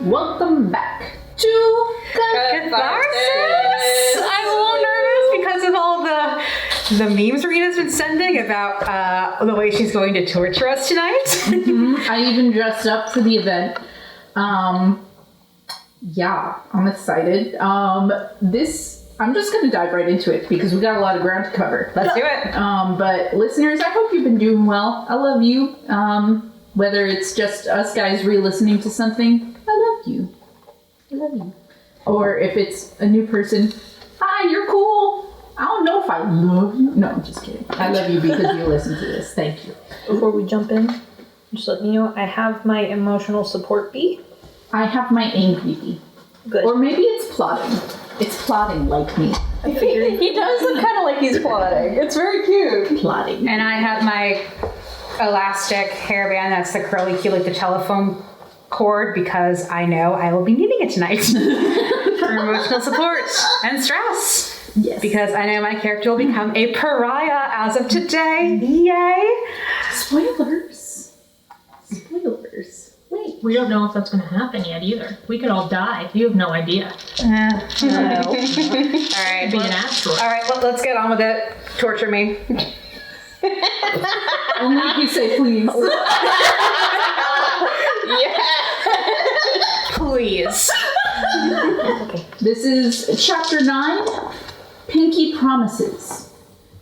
Welcome back to Catharsis! I'm a little nervous because of all the memes Marina's been sending about the way she's going to torture us tonight. I even dressed up for the event. Yeah, I'm excited. I'm just going to dive right into it because we got a lot of ground to cover. Let's do it. But listeners, I hope you've been doing well. I love you. Whether it's just us guys re-listening to something, I love you. I love you. Or if it's a new person, hi, you're cool. I don't know if I love you. No, I'm just kidding. I love you because you listen to this. Thank you. Before we jump in, just letting you know, I have my emotional support bee. I have my angry bee. Good. Or maybe it's plotting. It's plotting like me. I figured he does look kind of like he's plotting. It's very cute. Plotting. And I have my elastic hairband that's the curly cue, like the telephone cord, because I know I will be needing it tonight for emotional support and stress. Yes. Because I know my character will become a pariah as of today. Yay! Spoilers. Wait. We don't know if that's going to happen yet either. We could all die. You have no idea. No. All Alright. Be an asteroid. Alright, let's get on with it. Torture me. Only if you say please. Please. Okay. This is chapter 9, Pinky Promises.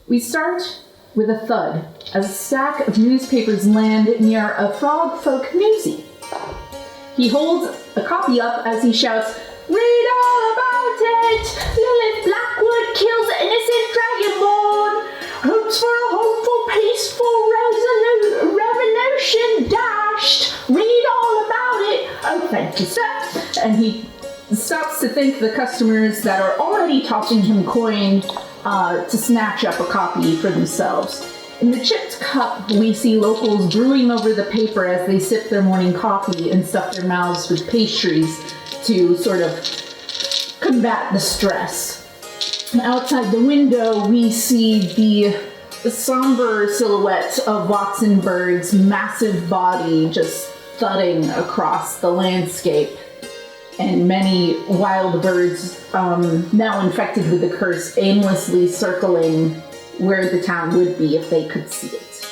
We start with a thud as a stack of newspapers land near a frog folk newsie. He holds a copy up as he shouts, "Read all about it! Lilith Blackwood kills innocent dragonborn! Hopes for a hopeful, peaceful revolution dashed! Read all about it! Oh, thank you, sir." And he stops to thank the customers that are already tossing him coin to snatch up a copy for themselves. In the chipped cup, we see locals brewing over the paper as they sip their morning coffee and stuff their mouths with pastries to sort of combat the stress. And outside the window, we see the somber silhouette of Watsonberg's massive body just thudding across the landscape. And many wild birds, now infected with the curse, aimlessly circling where the town would be if they could see it.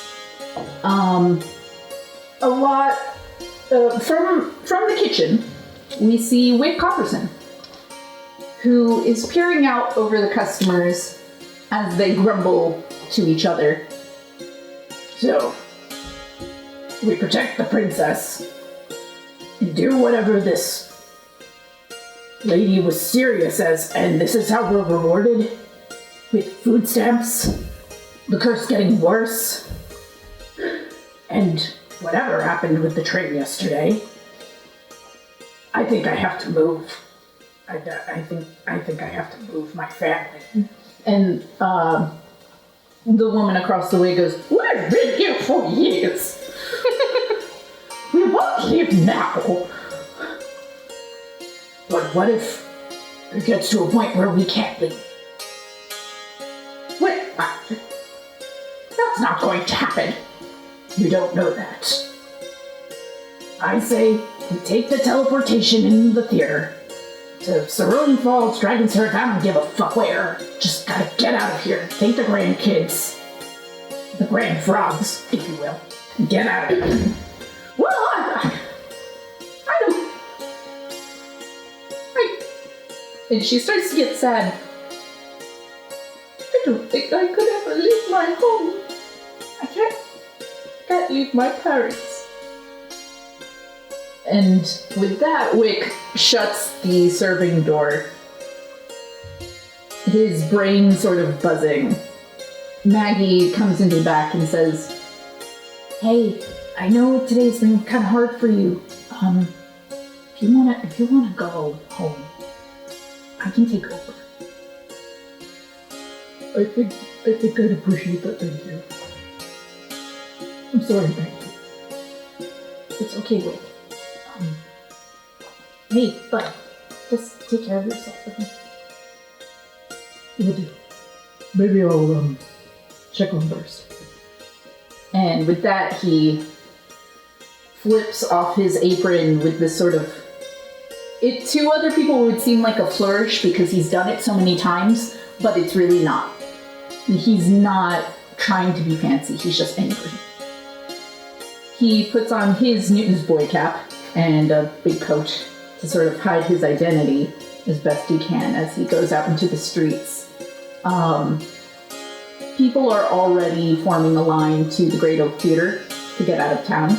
A lot from the kitchen, we see Wick Copperson, who is peering out over the customers as they grumble to each other. So, we protect the princess and do whatever this lady was serious as, and this is how we're rewarded? With food stamps, the curse getting worse, and whatever happened with the train yesterday. I think I have to move. I think I have to move my family. And the woman across the way goes, "We've been here for years. We won't leave now. But what if it gets to a point where we can't leave? Wait, that's not going to happen. You don't know that. I say we take the teleportation in the theater to Cerulean Falls, Dragon's Hearth, I don't give a fuck where. Just gotta get out of here. Take the grandkids. The grand frogs, if you will. Get out of here." Well, I don't... And she starts to get sad. I don't think I could ever leave my home. I can't leave my parents. And with that, Wick shuts the serving door, his brain sort of buzzing. Maggie comes into the back and says, "Hey, I know today's been kind of hard for you. If you wanna go home, I can take over." I think I'd appreciate that, thank you. I'm sorry, Maggie. It's okay, Wick. Hey, bud, just take care of yourself, okay? Will do. Maybe I'll, check on first. And with that, he flips off his apron with this sort of To other people it would seem like a flourish because he's done it so many times, but it's really not. He's not trying to be fancy, he's just angry. He puts on his newsboy cap and a big coat to sort of hide his identity as best he can as he goes out into the streets. People are already forming a line to the Great Oak Theater to get out of town.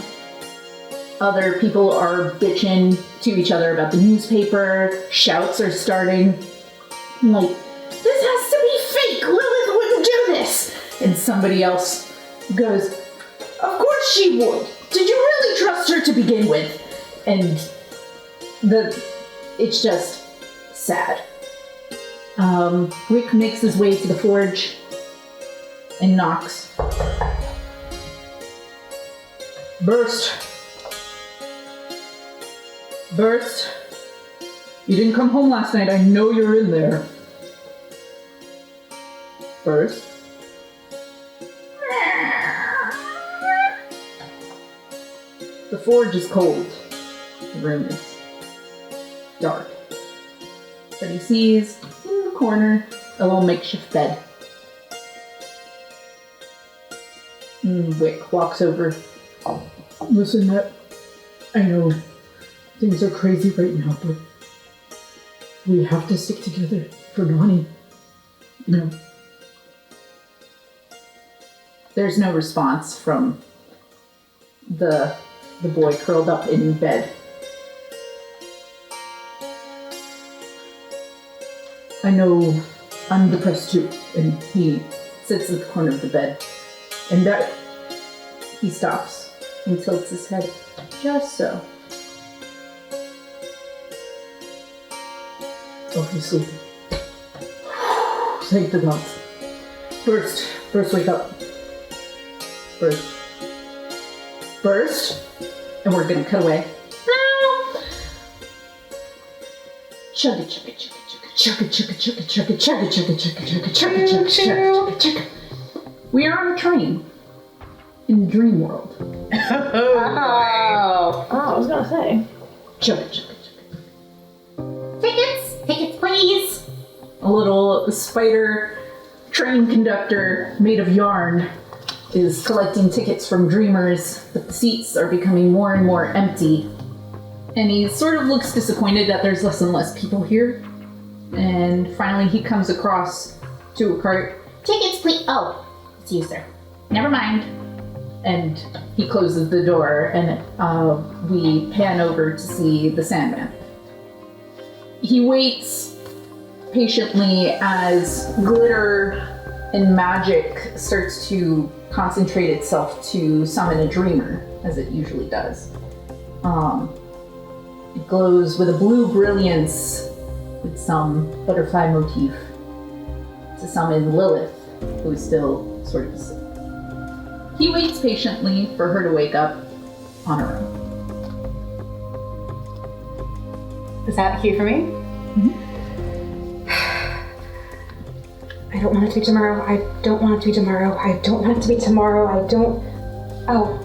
Other people are bitching to each other about the newspaper. Shouts are starting. Like, this has to be fake! Lilith wouldn't do this! And somebody else goes, of course she would! Did you really trust her to begin with? And it's just sad. Rick makes his way to the forge and knocks. Burst. You didn't come home last night. I know you're in there. Burst. The forge is cold. The room is dark. But he sees in the corner a little makeshift bed. Wick walks over. Listen, Matt, I know things are crazy right now, but we have to stick together for Donnie. You know. There's no response from the boy curled up in bed. I know I'm depressed too, and he sits at the corner of the bed. And that he stops and tilts his head just so. Oh, he's sleeping. Thank the gods. Burst, wake up. Burst. And we're gonna cut away. Chugga chugga chugga chugga chugga chugga chugga chugga chugga chugga chugga chugga chugga. We are on a train in the dream world. Oh, I was gonna say. Chugga chugga chugga. Tickets, please. A little spider train conductor made of yarn is collecting tickets from dreamers, but the seats are becoming more and more empty. And he sort of looks disappointed that there's less and less people here. And finally he comes across to a cart. Tickets, please. Oh, it's you, sir. Never mind. And he closes the door, and we pan over to see the Sandman. He waits patiently as glitter and magic starts to concentrate itself to summon a dreamer, as it usually does. It glows with a blue brilliance with some butterfly motif to summon Lilith, who is still sort of asleep. He waits patiently for her to wake up on her own. Is that a cue for me? Mm-hmm. I don't want it to be tomorrow. I don't want it to be tomorrow. I don't want it to be tomorrow. I don't... Oh.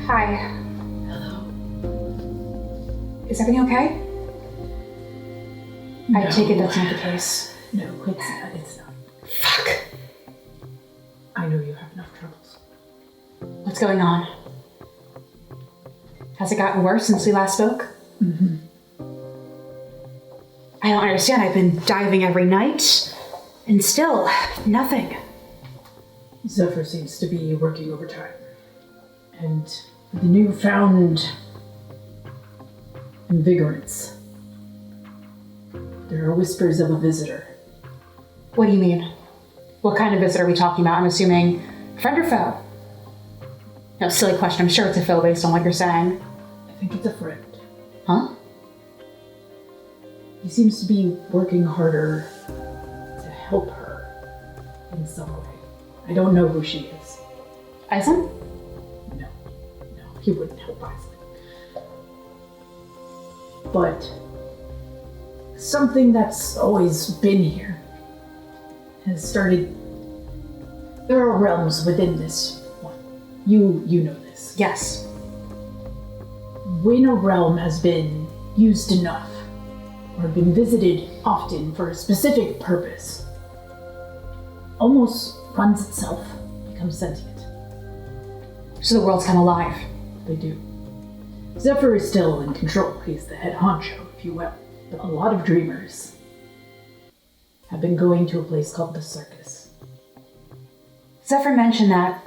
Hi. Hello. Is everything okay? No. I take it that's not the case. No, it's not. Fuck. I know you have enough troubles. What's going on? Has it gotten worse since we last spoke? Mm-hmm. I don't understand. I've been diving every night, and still, nothing. Zephyr seems to be working overtime. And the newfound invigorance, there are whispers of a visitor. What do you mean? What kind of visitor are we talking about? I'm assuming friend or foe? No, silly question. I'm sure it's a foe based on what you're saying. I think it's a friend. Huh? He seems to be working harder to help her in some way. I don't know who she is. Eisen? No, he wouldn't help Eisen. But something that's always been here has started. There are realms within this one. You know this. Yes. When a realm has been used enough, or been visited often for a specific purpose, almost runs itself, becomes sentient. So the world's come alive. They do. Zephyr is still in control. He's the head honcho, if you will. But a lot of dreamers have been going to a place called the circus. Zephyr mentioned that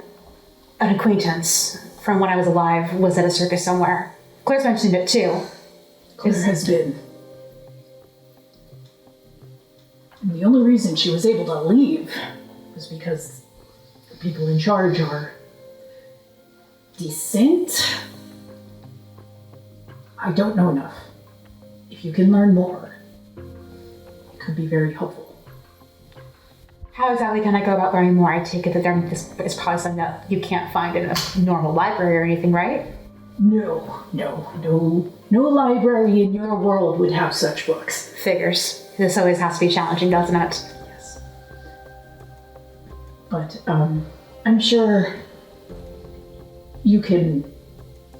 an acquaintance from when I was alive was at a circus somewhere. Claire's mentioned it too. Claire has been. And the only reason she was able to leave was because the people in charge are decent. I don't know enough. If you can learn more, it could be very helpful. How exactly can I go about learning more? I take it that this is probably something that you can't find in a normal library or anything, right? No library in your world would have such books. Figures. This always has to be challenging, doesn't it? Yes. But, I'm sure you can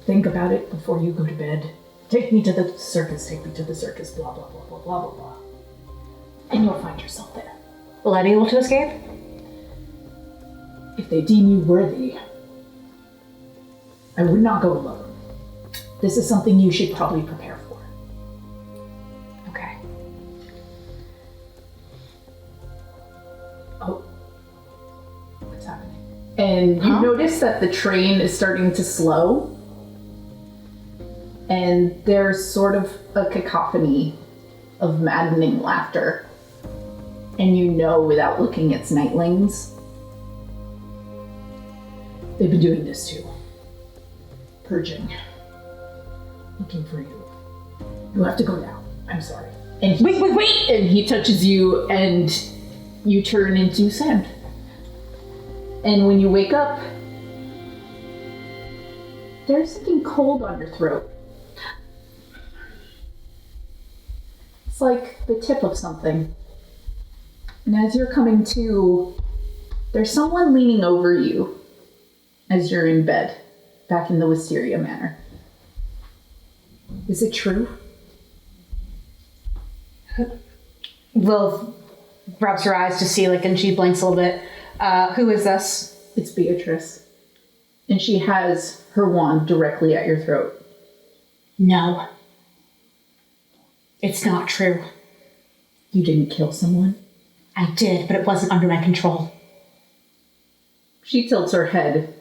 think about it before you go to bed. Take me to the circus, blah, blah, blah, blah, blah, blah, blah. And you'll find yourself there. Will I be able to escape? If they deem you worthy, I would not go alone. This is something you should probably prepare for. Okay. Oh. What's happening? And you notice that the train is starting to slow. And there's sort of a cacophony of maddening laughter. And you know without looking it's nightlings. They've been doing this too. Purging. Looking for you. You have to go now. I'm sorry. And wait! And he touches you and you turn into sand. And when you wake up, there's something cold on your throat. It's like the tip of something. And as you're coming to, there's someone leaning over you as you're in bed, back in the Wisteria Manor. Is it true? Lilith rubs her eyes to see, and she blinks a little bit. Who is this? It's Beatrice. And she has her wand directly at your throat. No. It's not true. You didn't kill someone? I did, but it wasn't under my control. She tilts her head.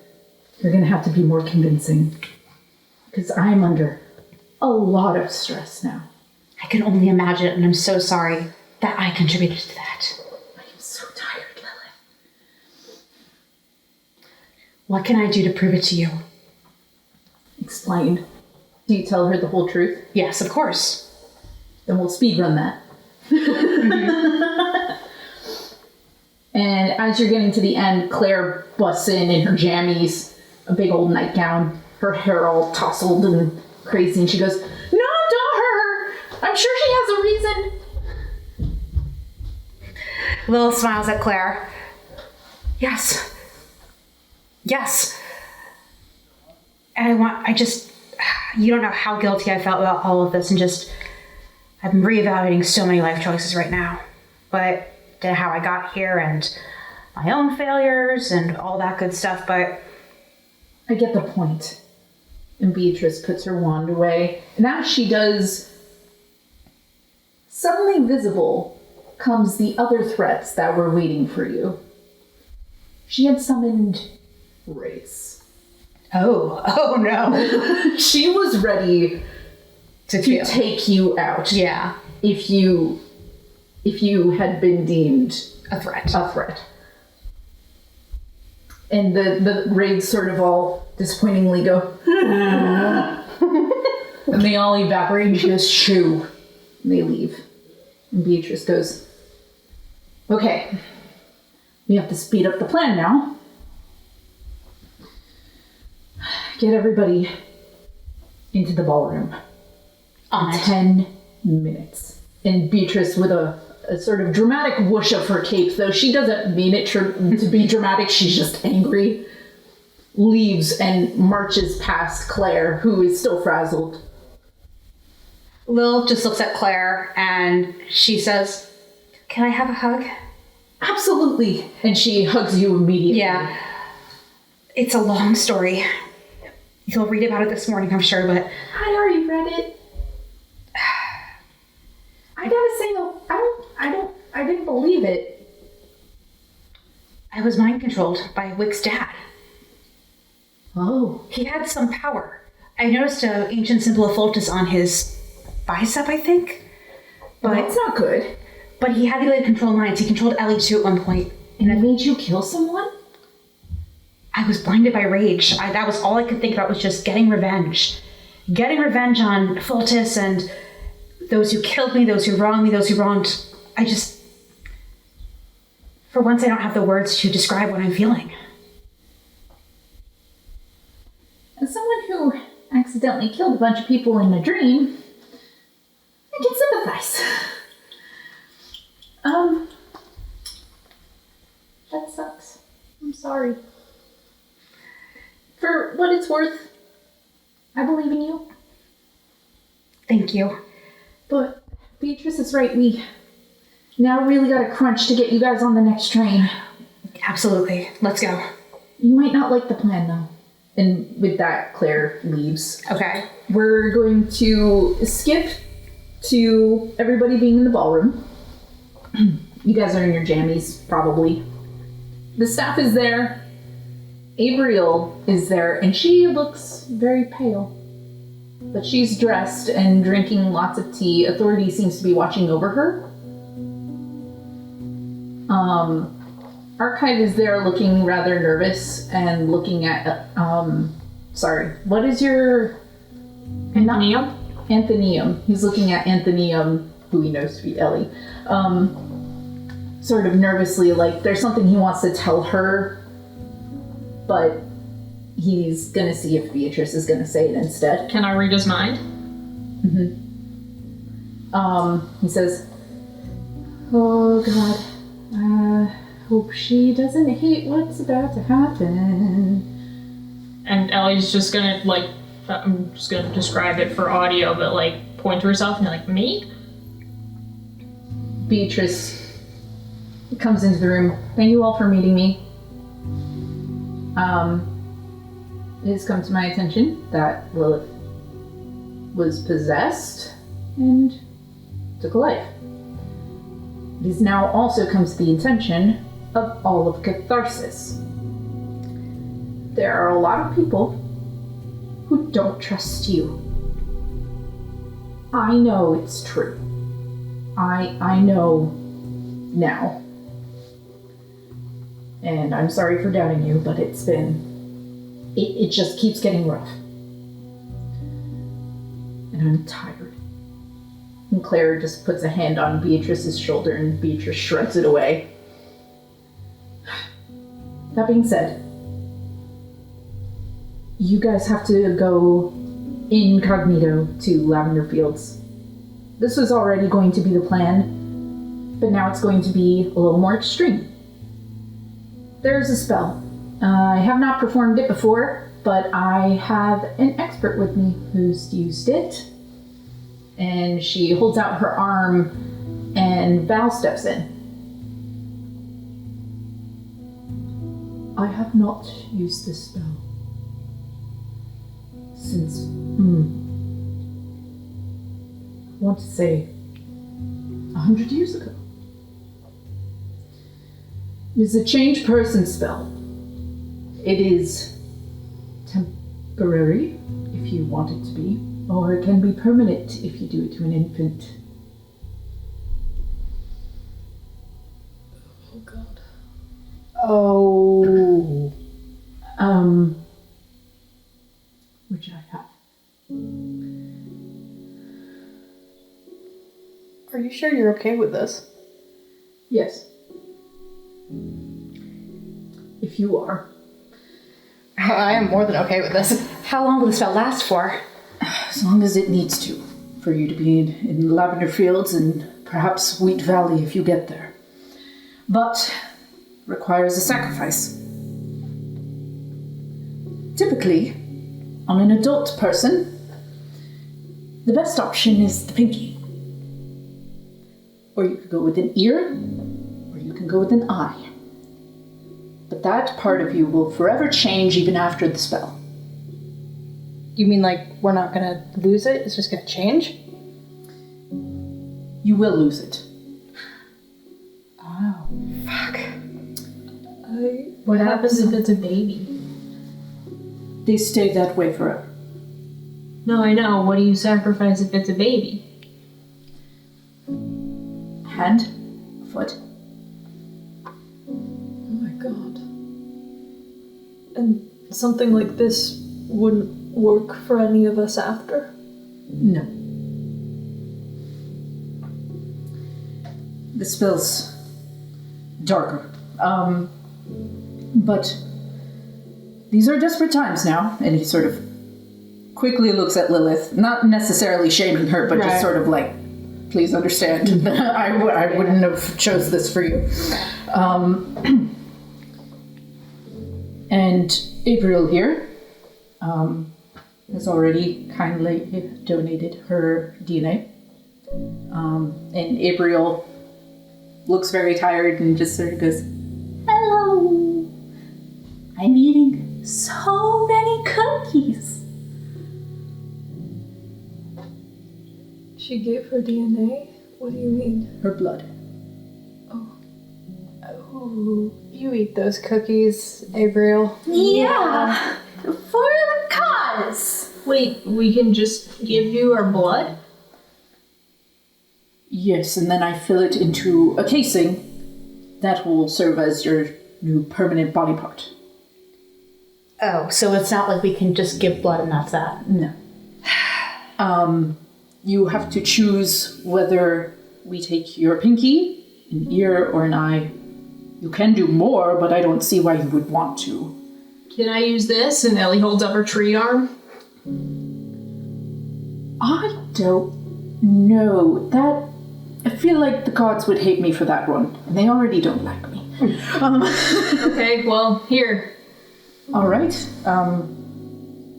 You're gonna have to be more convincing. Because I'm under a lot of stress now. I can only imagine, and I'm so sorry that I contributed to that. I am so tired, Lilith. What can I do to prove it to you? Explain. Do you tell her the whole truth? Yes, of course. Then we'll speedrun that. And as you're getting to the end, Claire busts in her jammies, a big old nightgown, her hair all tousled and crazy, and she goes, "No, don't hurt her! I'm sure she has a reason." Lilith smiles at Claire. Yes. And you don't know how guilty I felt about all of this, and I'm reevaluating so many life choices right now. But how I got here and my own failures and all that good stuff, but I get the point. And Beatrice puts her wand away. And as she does, suddenly visible comes the other threats that were waiting for you. She had summoned Race. Oh no. She was ready to take you out. Yeah. If you had been deemed A threat. And the raids sort of all disappointingly go, and they all evaporate, and she goes, shoo. And they leave. And Beatrice goes, okay, we have to speed up the plan now. Get everybody into the ballroom. On it. 10 minutes. And Beatrice, with a sort of dramatic whoosh of her cape, though she doesn't mean it to be dramatic, she's just angry, leaves and marches past Claire, who is still frazzled. Lilith just looks at Claire and she says, "Can I have a hug?" Absolutely. And she hugs you immediately. Yeah. It's a long story. You'll read about it this morning, I'm sure, but... I already read it. I gotta say though, I didn't believe it. I was mind controlled by Wick's dad. Oh. He had some power. I noticed an ancient symbol of Foltus on his bicep, I think. But That's not good. But he had the ability to control minds. He controlled Ellie too at one point. And it made you kill someone? I was blinded by rage. That was all I could think about, was just getting revenge. Getting revenge on Foltus and those who killed me, those who wronged me, those who wronged... For once, I don't have the words to describe what I'm feeling. As someone who accidentally killed a bunch of people in a dream, I can sympathize. That sucks. I'm sorry. For what it's worth, I believe in you. Thank you. But Beatrice is right, we now really got a crunch to get you guys on the next train. Absolutely. Let's go. You might not like the plan though. And with that, Claire leaves. Okay. We're going to skip to everybody being in the ballroom. You guys are in your jammies, probably. The staff is there. Abriel is there, and she looks very pale. But she's dressed and drinking lots of tea. Authority seems to be watching over her. Archive is there looking rather nervous and looking at, what is your... Anthonium? Anthonium. He's looking at Anthonium, who he knows to be Ellie. Sort of nervously, like there's something he wants to tell her, but he's gonna see if Beatrice is gonna say it instead. Can I read his mind? He says, "Oh God, hope she doesn't hate what's about to happen." And Ellie's just gonna, I'm just gonna describe it for audio, but, point to herself and be like, "Me?" Beatrice comes into the room. "Thank you all for meeting me. It has come to my attention that Lilith was possessed and took a life. It has now also come to the attention of all of Catharsis. There are a lot of people who don't trust you. I know it's true. I know now. And I'm sorry for doubting you, but it just keeps getting rough. And I'm tired." And Claire just puts a hand on Beatrice's shoulder and Beatrice shrugs it away. That being said, you guys have to go incognito to Lavender Fields. This was already going to be the plan, but now it's going to be a little more extreme. There's a spell. I have not performed it before, but I have an expert with me who's used it. And she holds out her arm, and Val steps in. "I have not used this spell since, I want to say, 100 years ago. It is a change person spell. It is temporary, if you want it to be, or it can be permanent if you do it to an infant." Oh God. Oh. Which I have. Are you sure you're okay with this? Yes. If you are. I am more than okay with this. How long will the spell last for? As long as it needs to, for you to be in Lavender Fields and perhaps Wheat Valley if you get there. But requires a sacrifice. Typically, on an adult person, the best option is the pinky. Or you could go with an ear, or you can go with an eye. But that part of you will forever change even after the spell. You mean like we're not gonna lose it? It's just gonna change? You will lose it. Oh, fuck. What happens if it's a baby? They stay that way forever. No, I know. What do you sacrifice if it's a baby? Hand, foot. Oh my god. And something like this wouldn't work for any of us after? No. The spell's darker. But these are desperate times now, and he sort of quickly looks at Lilith, not necessarily shaming her, but just sort of like, please understand, I wouldn't have chose this for you. And April here has already kindly donated her DNA. And April looks very tired and just sort of goes, hello, I'm eating so many cookies. She gave her DNA? What do you mean? Her blood. Oh, you eat those cookies, April. Yeah, for the cause. Wait, we can just give you our blood? Yes, and then I fill it into a casing that will serve as your new permanent body part. Oh, so it's not like we can just give blood and that's that. No. You have to choose whether we take your pinky, an ear, or an eye. You can do more, but I don't see why you would want to. Can I use this? And Ellie holds up her tree arm. I don't know. I feel like the gods would hate me for that one, and they already don't like me. Okay, well, here. All right.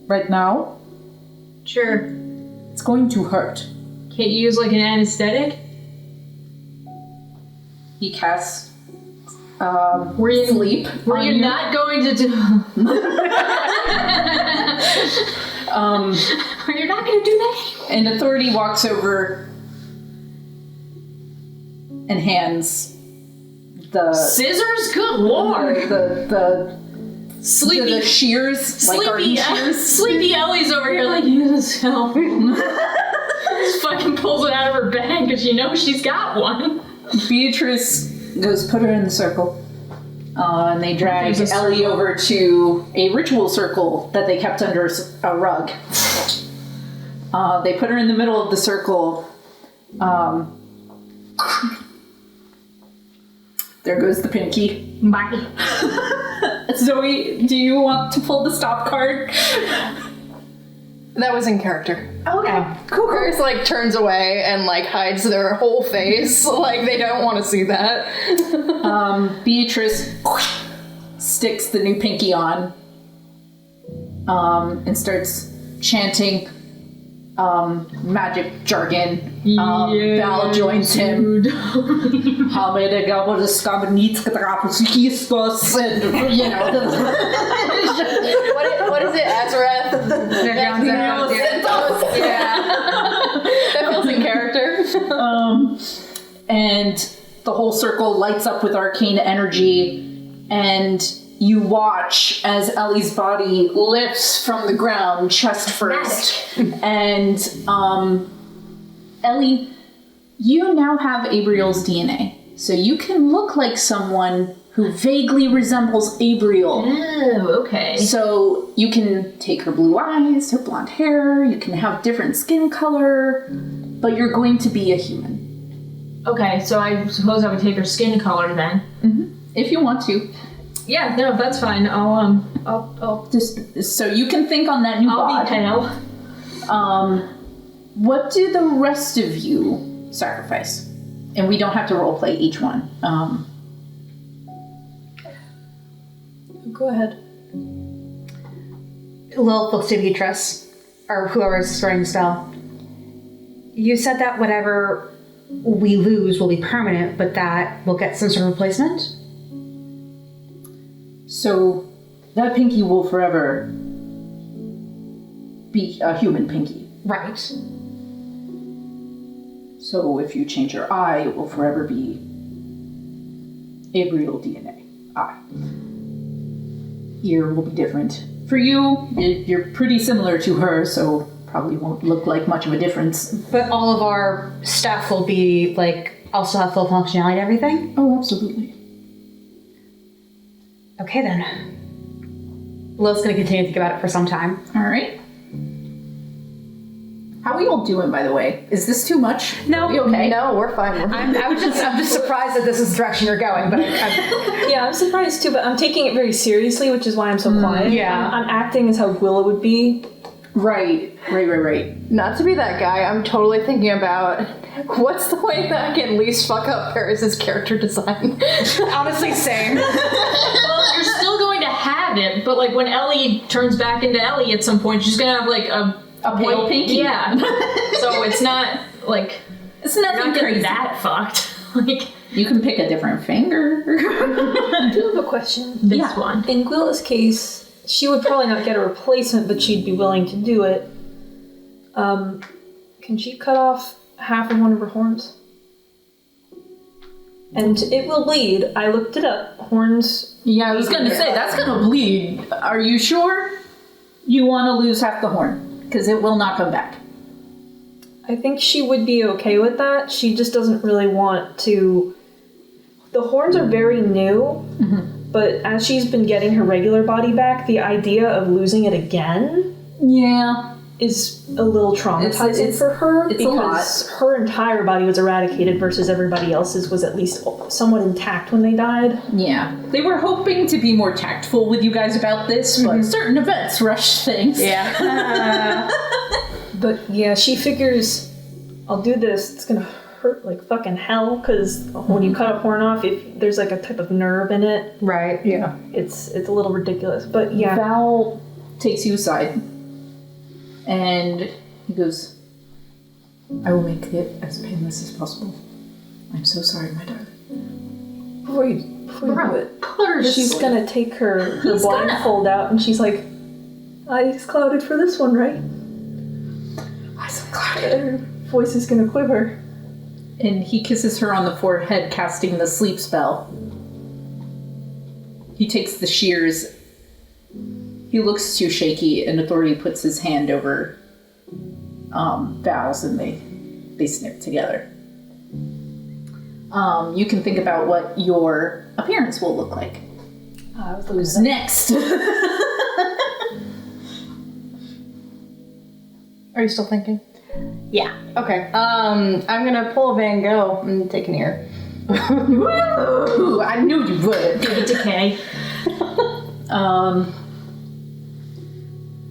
Right now, Sure. it's going to hurt. Can't you use like an anesthetic? He casts Were you sleep. Were on you not going to do? You're not going to do that. And Authority walks over and hands the Scissors? Good lord. the Sleepy. shears, like garden shears. Sleepy Ellie's over here like, yes, help. Just fucking pulls it out of her bag because she knows she's got one. Beatrice goes put her in the circle. And they drag There's a Ellie over to a ritual circle that they kept under a rug. They put her in the middle of the circle. There goes the pinky. Bye. Zoe, do you want to pull the stop card? That was in character. Okay, cool. Paeris, like, turns away and, like, hides their whole face. Like, they don't want to see that. Beatrice sticks the new pinky on and starts chanting magic jargon. Val joins him. And, you know. What is it? Azareth? Yeah. That feels in character. And the whole circle lights up with arcane energy, and you watch as Ellie's body lifts from the ground, chest first. And Ellie, you now have Abriel's DNA, so you can look like someone who vaguely resembles Abriel. Oh, okay. So you can take her blue eyes, her blonde hair, you can have different skin color, but you're going to be a human. Okay, so I suppose I would take her skin color then. Mm-hmm. If you want to. Yeah, no, that's fine. I'll Just so you can think on that new I'll bod. be pale. What do the rest of you sacrifice? And we don't have to roleplay each one. Go ahead. Lilith looks to Beatrice, or whoever's starting the spell. You said that whatever we lose will be permanent, but that we'll get some sort of replacement? So that pinky will forever be a human pinky. Right. So if you change your eye, it will forever be a real DNA eye. Ear will be different. For you, you're pretty similar to her, so probably won't look like much of a difference. But all of our stuff will be, like, also have full functionality and everything? Oh, absolutely. Okay, then. Lilith's gonna continue to think about it for some time. All right. How are you all doing, by the way? Is this too much? No. Are you okay? No, we're fine. I'm just surprised that this is the direction you're going, but Yeah, I'm surprised too, but I'm taking it very seriously, which is why I'm so quiet. yeah. I'm acting as how Gwilla would be. Right. Not to be that guy, I'm totally thinking about what's the way that I can least fuck up Paeris' character design. honestly, same. Well, you're still going to have it, but like when Ellie turns back into Ellie at some point, she's gonna have like a pale pinky. Yeah. So it's not like It's you're nothing not getting crazy. that fucked. Like You can pick a different finger. I do have a question. this one. In Gwilla's case, she would probably not get a replacement, but she'd be willing to do it. Can she cut off half of one of her horns? And it will bleed. I looked it up. Horns. Yeah, I was gonna say, that's gonna bleed. Are you sure you want to lose half the horn? Because it will not come back. I think she would be okay with that. She just doesn't really want to. The horns are very new, but as she's been getting her regular body back, the idea of losing it again Yeah. is a little traumatizing It's- for her it's a because her entire body was eradicated versus everybody else's was at least somewhat intact when they died. Yeah. They were hoping to be more tactful with you guys about this, but certain events rush things. Yeah. But yeah, she figures, I'll do this, it's gonna hurt like fucking hell, because when you cut a horn off, if there's like a type of nerve in it, Right. Yeah. it's a little ridiculous. But yeah, Val takes you aside, and he goes, I will make it as painless as possible. I'm so sorry, my darling. before you do it, Put her to she's sleep. gonna take her He's gonna. blindfold out, and she's like, eyes clouded for this one, right? Eyes clouded. Her voice is gonna quiver. And he kisses her on the forehead, casting the sleep spell. He takes the shears. He looks too shaky, and Authority puts his hand over Val's, and they snip together. You can think about what your appearance will look like. Who's next? Are you still thinking? Yeah. Okay. I'm gonna pull a Van Gogh and take an ear. Woo! I knew you would. Give it to Kay.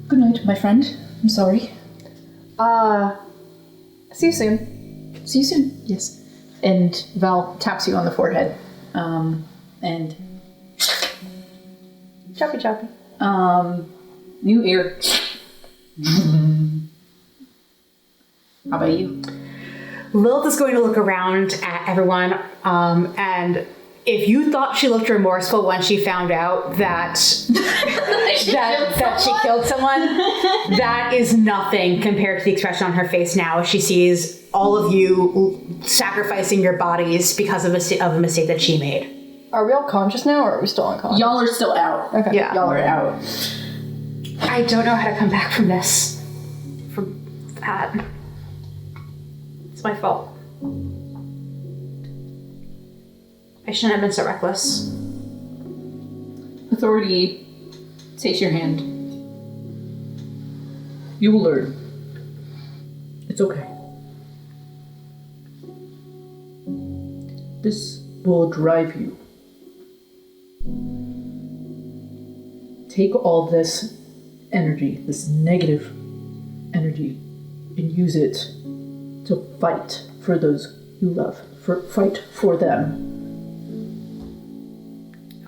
Good night, my friend. I'm sorry. See you soon. See you soon. Yes. And Val taps you on the forehead. And Choppy choppy. new ear. How about you? Lilith is going to look around at everyone, and if you thought she looked remorseful when she found out that that she killed someone, that is nothing compared to the expression on her face now as she sees all of you sacrificing your bodies because of a mistake that she made. Are we all conscious now, or are we still unconscious? Y'all are still out. Okay. Yeah. Y'all are out. I don't know how to come back from this. From that. It's my fault. I shouldn't have been so reckless. Authority takes your hand. You will learn. It's okay. This will drive you. Take all this energy, this negative energy, and use it to fight for those you love. Fight for them.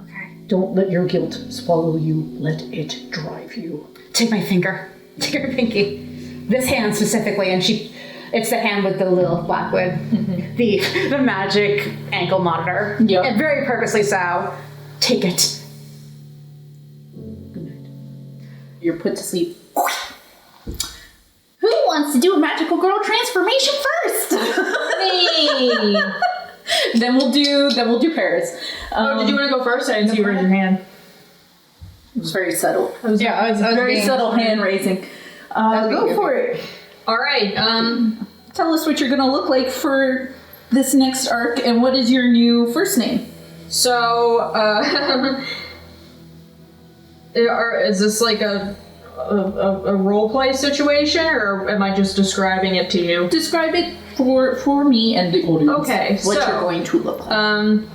Okay. Don't let your guilt swallow you. Let it drive you. Take my finger. Take her pinky. This hand specifically, and she It's the hand with the Lilith Blackwood, the magic ankle monitor. Yep. And very purposely so. Take it. You're put to sleep. Who wants to do a magical girl transformation first? Hey. Then we'll do Paeris. Did you want to go first? I didn't see you raise your hand. It was very subtle. I was Very being- subtle hand raising. Go for it. All right. Tell us what you're gonna look like for this next arc, and what is your new first name? So, is this like a role play situation, or am I just describing it to you? Describe it for me and the audience. Okay, what so, you're going to look like.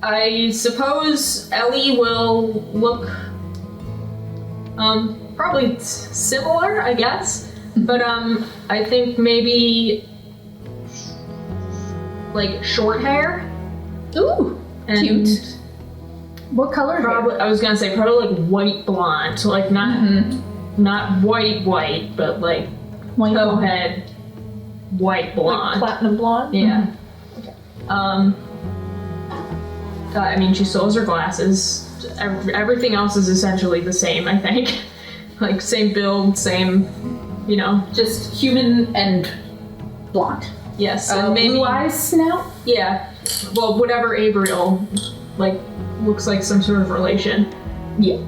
I suppose Ellie will look probably similar, I guess. But I think maybe like short hair. Ooh, And cute. What color? Probably I was gonna say probably like white blonde. So like not white, but like White blonde. towhead white blonde. Like platinum blonde? Yeah. I mean, she still has her glasses. Everything else is essentially the same, I think. Like, same build, same, you know. Just human and blonde. Yes, and maybe... Blue eyes now? Yeah. Well, whatever Abriel, like, looks like some sort of relation. Yeah.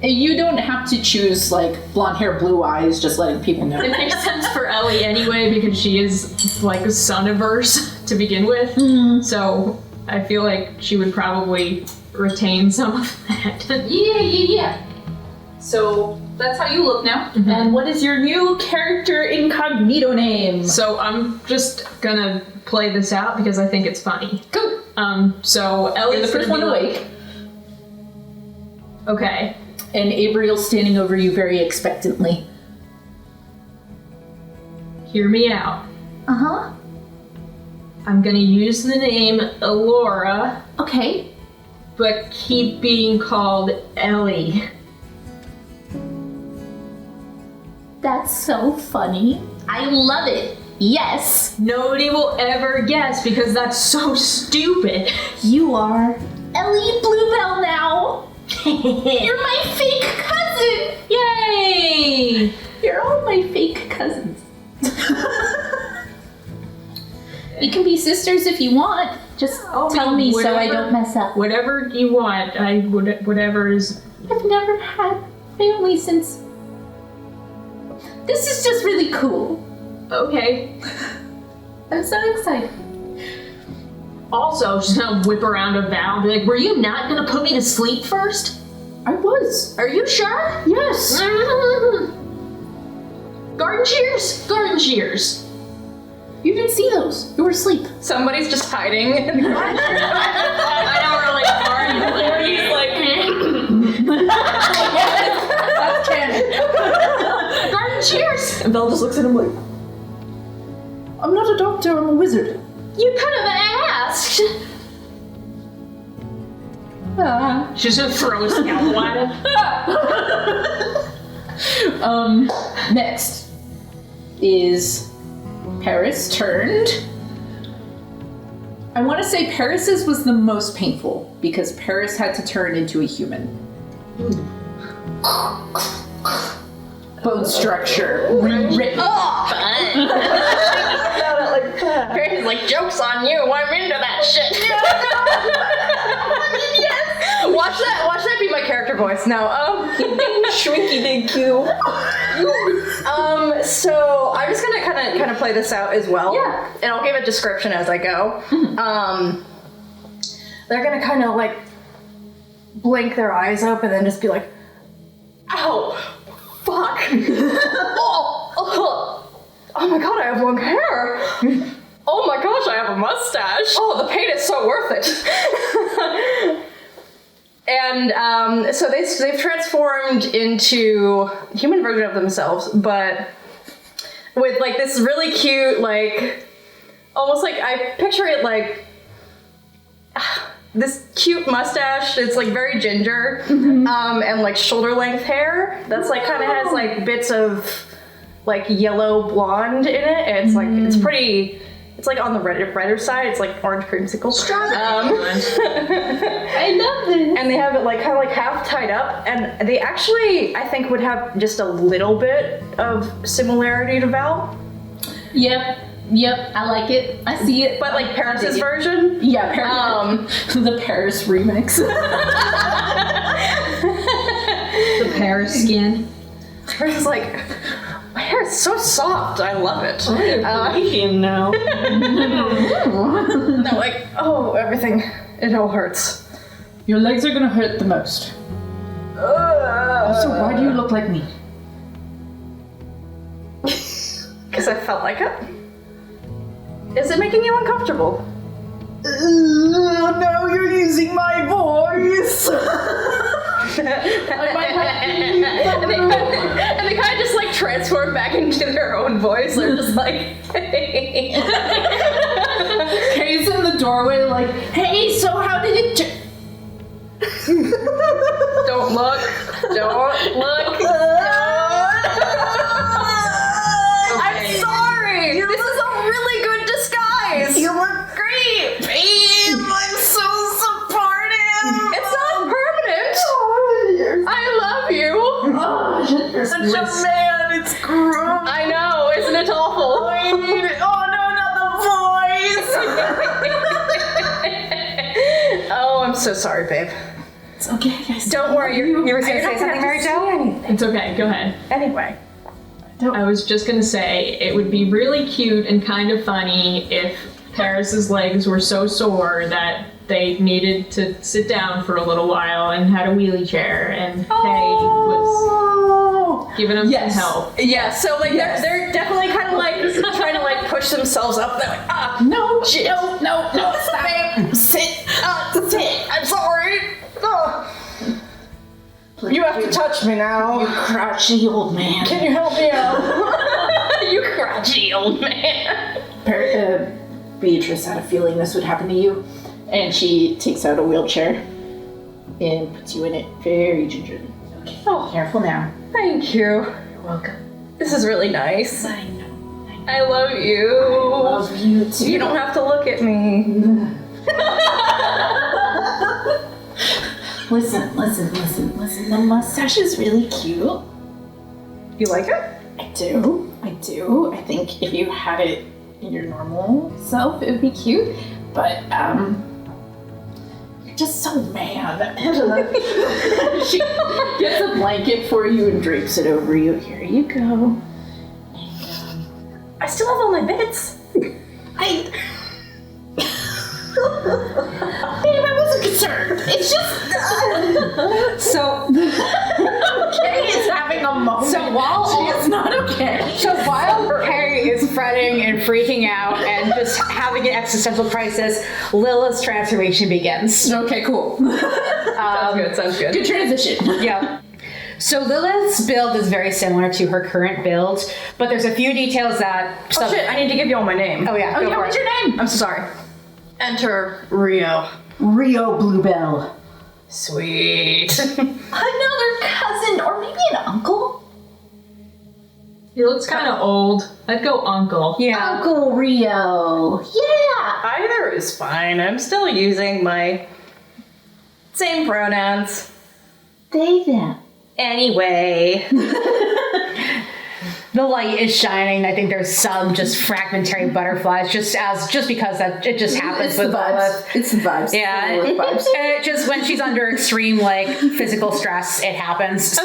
You don't have to choose, like, blonde hair, blue eyes, just letting people know. It makes sense for Ellie anyway, because she is, like, a son-averse to begin with. So, I feel like she would probably retain some of that. Yeah. So, that's how you look now. And what is your new character incognito name? So I'm just gonna play this out because I think it's funny. Go. So Ellie's You're the first gonna one be awake. Okay. And Abriel's standing over you very expectantly. Hear me out. Uh-huh. I'm gonna use the name Elora, Okay. but keep being called Ellie. That's so funny. I love it. Yes. Nobody will ever guess because that's so stupid. You are Ellie Bluebell now. You're my fake cousin. Yay! You're all my fake cousins. We can be sisters if you want. Just tell me so I don't mess up. Whatever you want. Whatever is. I've never had family since. This is just really cool. Okay. I'm so excited. Also, she's gonna whip around a Val and be like, were you not gonna put me to sleep first? I was. Are you sure? Yes. Garden shears? Garden shears. You didn't see those. You were asleep. Somebody's just hiding. I know we're like, are you like, That's canon. garden shears? And Belle just looks at him like, I'm not a doctor, I'm a wizard. You could have asked. She's gonna throw a scalpel at him. Next is Paeris turned. I want to say Paeris's was the most painful because Paeris had to turn into a human. Bone structure rewritten. Paeris like, joke's on you, I'm into that shit. Watch that be my character voice now. shrinky dink you. So I'm just gonna kind of play this out as well. Yeah. And I'll give a description as I go. They're gonna kind of like blink their eyes up and then just be like, ow, fuck. Oh my god, I have long hair. Oh my gosh, I have a mustache. Oh, the pain is so worth it. And so they've transformed into a human version of themselves, but with like this really cute, like almost like I picture it like this cute mustache. It's like very ginger, and like shoulder length hair that's like kind of has like bits of like yellow blonde in it. And it's like it's pretty. It's like on the redder side. It's like orange creamsicle. I love this. And they have it like kind of like half tied up, and they actually I think would have just a little bit of similarity to Val, Yep, I like it. I see it. but like Paeris' version. Yeah, the Paeris remix. The Paeris skin. Paeris is like, my hair is so soft. I love it. now. No, like, oh, everything. It all hurts. Your legs are gonna hurt the most. Also, why do you look like me? Because I felt like it. Is it making you uncomfortable? No, you're using my voice. and they kind of just like transform back into their own voice. They're just like, hey. Kay's in the doorway like, hey, so how did it Don't look. Don't look. I'm sorry. This is a really good disguise. You look great, babe. I'm so supportive. It's not permanent. I love you. Oh, you're such a man. It's gross. I know, isn't it awful? I need it. Oh no, not the voice. Oh, I'm so sorry, babe. It's okay, guys. Don't worry. You were going to say something, Mary Jo? It's okay, go ahead. Anyway. I was just gonna say, it would be really cute and kind of funny if Paeris' legs were so sore that they needed to sit down for a little while and had a wheelie chair, and Kay was giving them some help. Yeah, so like they're definitely kind of like trying to like push themselves up. They're like, No, stop. Sit. Sit. I'm sorry. You have to touch me now. You crotchety old man. Can you help me out? You crotchety old man. Beatrice had a feeling this would happen to you, and she takes out a wheelchair and puts you in it very gingerly. Okay. Oh, careful now. Thank you. You're welcome. This is really nice. I know. I love you. I love you too. You don't have to look at me. Listen. The mustache is really cute. You like it? I do. I think if you had it in your normal self, it would be cute. But, you're just so mad. She gets a blanket for you and drapes it over you. Here you go. And, I still have all my bits. Babe, I wasn't concerned. It's just... So, Kay is having a moment. So while she is not okay. So while Kay is fretting and freaking out and just having an existential crisis, Lilith's transformation begins. Okay, cool. Sounds good. Good transition. Yeah. So Lilith's build is very similar to her current build, but there's a few details that... Oh shit, I need to give you all my name. Oh yeah, go for what's it. your name? I'm so sorry. Enter Rio. Rio Bluebell. Sweet. Another cousin, or maybe an uncle? He looks kind of old. I'd go uncle. Yeah. Uncle Rio. Yeah. Either is fine. I'm still using my same pronouns. They, them. Anyway. The light is shining. I think there's some just fragmentary butterflies, just because that it just happens It's with the vibes. Lilith. It's the vibes. Yeah, It's the vibes. and it just when she's under extreme like physical stress, it happens. So,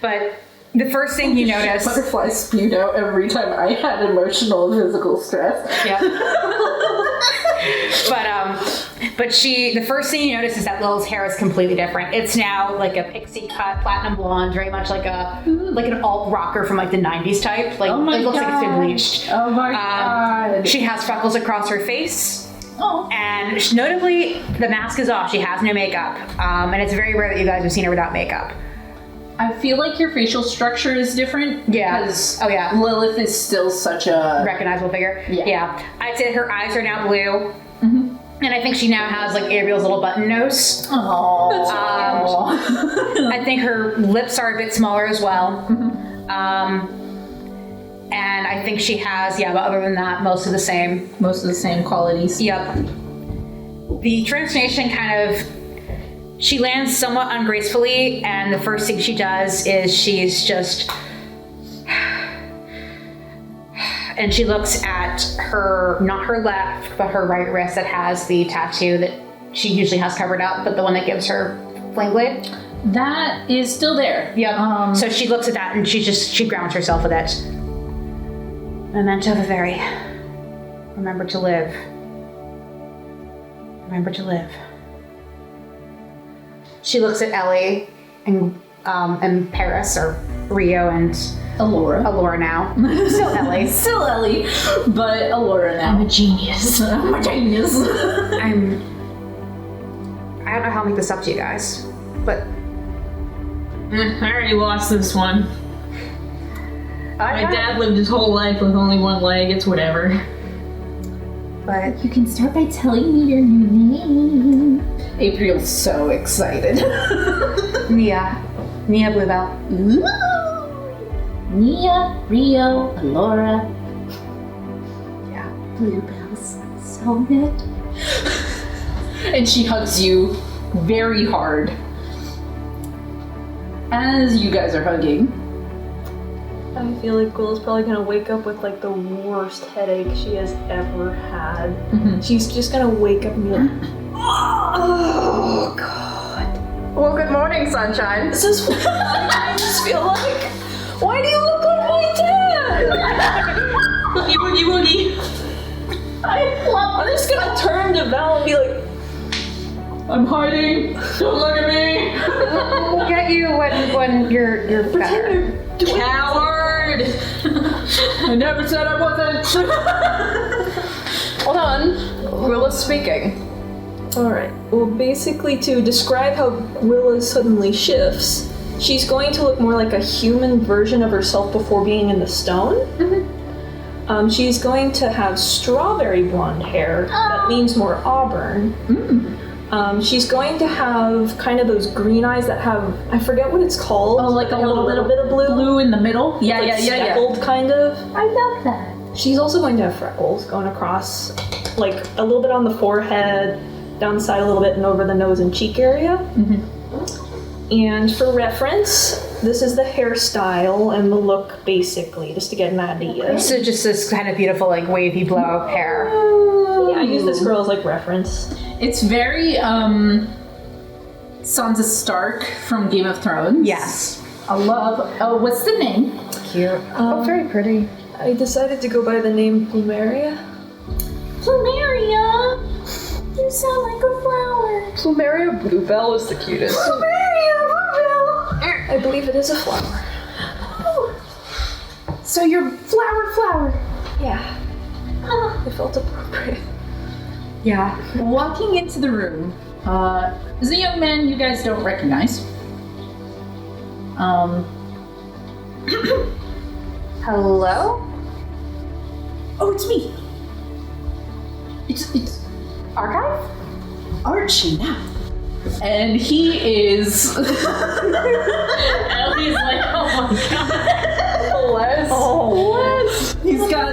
but the first thing you notice, Butterflies spewed out every time I had emotional and physical stress. yeah. But the first thing you notice is that Lil's hair is completely different. It's now like a pixie cut, platinum blonde, very much like an alt rocker from like the 90s type. Like Oh my it looks like it's been God. bleached. Oh my god. She has freckles across her face. Oh. And notably, the mask is off. She has no makeup. And it's very rare that you guys have seen her without makeup. I feel like your facial structure is different. Yeah. Because Oh, yeah. Lilith is still such a... Recognizable figure. Yeah. I'd say her eyes are now blue. Mm-hmm. And I think she now has like Ariel's little button nose. Oh. I think her lips are a bit smaller as well. Mm-hmm. And I think she has, but other than that, most of the same. Most of the same qualities. Yep. The transformation she lands somewhat ungracefully, and the first thing she does is she's just, and she looks at not her left, but her right wrist that has the tattoo that she usually has covered up, but the one that gives her flame blade. That is still there. Yep. So she looks at that and she grounds herself with it. Memento vivere. Remember to live. Remember to live. She looks at Ellie and Paeris, or Rio and Allura now. Still Ellie. Still Ellie, but Allura now. I'm a genius. I'm a genius. I don't know how to make this up to you guys, but I already lost this one. My dad lived his whole life with only one leg. It's whatever. But You can start by telling me your new name. April's so excited. Nia Bluebell. Ooh. Nia, Rio, Allura. Yeah. Bluebells. So good. And she hugs you very hard. As you guys are hugging, I feel like Gwilla's probably gonna wake up with like the worst headache she has ever had. She's just gonna wake up and be like, oh god. Well, good morning, sunshine. Is this what I just feel like? Why do you look like my dad? Boogie, boogie, boogie. I'm just gonna turn to Val and be like, I'm hiding. Don't look at me. We'll get you when you're better. Coward! I never said I wasn't. Hold on. Gwilla's speaking. alright. Well, basically, to describe how Gwilla suddenly shifts, she's going to look more like a human version of herself before being in the stone. She's going to have strawberry blonde hair that leans more auburn. She's going to have kind of those green eyes that have, I forget what it's called. Oh, like a have little bit of blue. Blue in the middle? Yeah, Like speckled, kind of. I love that. She's also going to have freckles going across, like a little bit on the forehead, down the side a little bit, and over the nose and cheek area. And for reference, this is the hairstyle and the look, basically, just to get an idea. So just this kind of beautiful, like, wavy blow up hair. Yeah, I use this girl as like reference. It's very Sansa Stark from Game of Thrones. Yes. I love. Oh, what's the name? Cute. Very pretty. I decided to go by the name Plumeria. Plumeria! You sound like a flower. Plumeria Bluebell is the cutest. I believe it is a flower. So you're flower. Yeah. It felt appropriate. Yeah. Walking into the room is a young man you guys don't recognize. Hello? Oh, it's me. It's Archive? Archie now. And he is. Ellie's like, oh my god. Les. He's got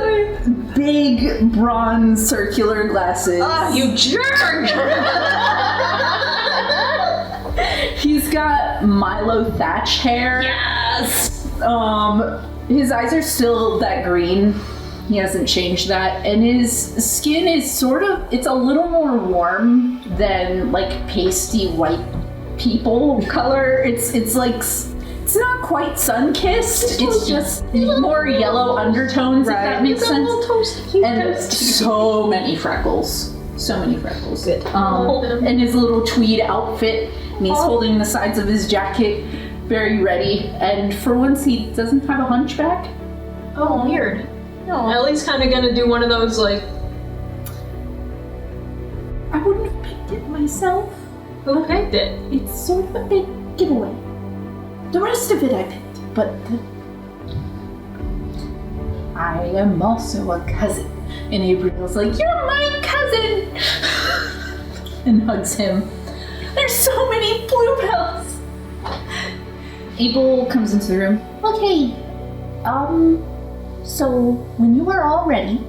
big bronze circular glasses. You jerk! He's got Milo Thatch hair. Yes! His eyes are still that green. He hasn't changed that. And his skin is it's a little more warm than like pasty white people color. It's like, it's not quite sun-kissed. It's just more yellow undertones, if that makes sense. And so many freckles. So many freckles. Good. And his little tweed outfit, and he's holding the sides of his jacket very ready. And for once, he doesn't have a hunchback. Oh, weird. Ellie's kind of gonna do one of those, like, I wouldn't have picked it myself. who picked it? It's sort of a big giveaway. The rest of it I picked, but I am also a cousin. And April's like, you're my cousin! And hugs him. There's so many bluebells! April comes into the room. Okay, So when you are all ready,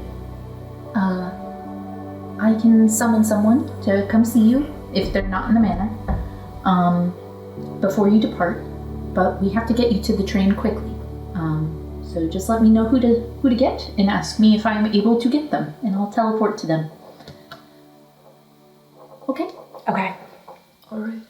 I can summon someone to come see you if they're not in the manor, before you depart. But we have to get you to the train quickly. So just let me know who to get and ask me if I'm able to get them, and I'll teleport to them. Okay? Okay. All right.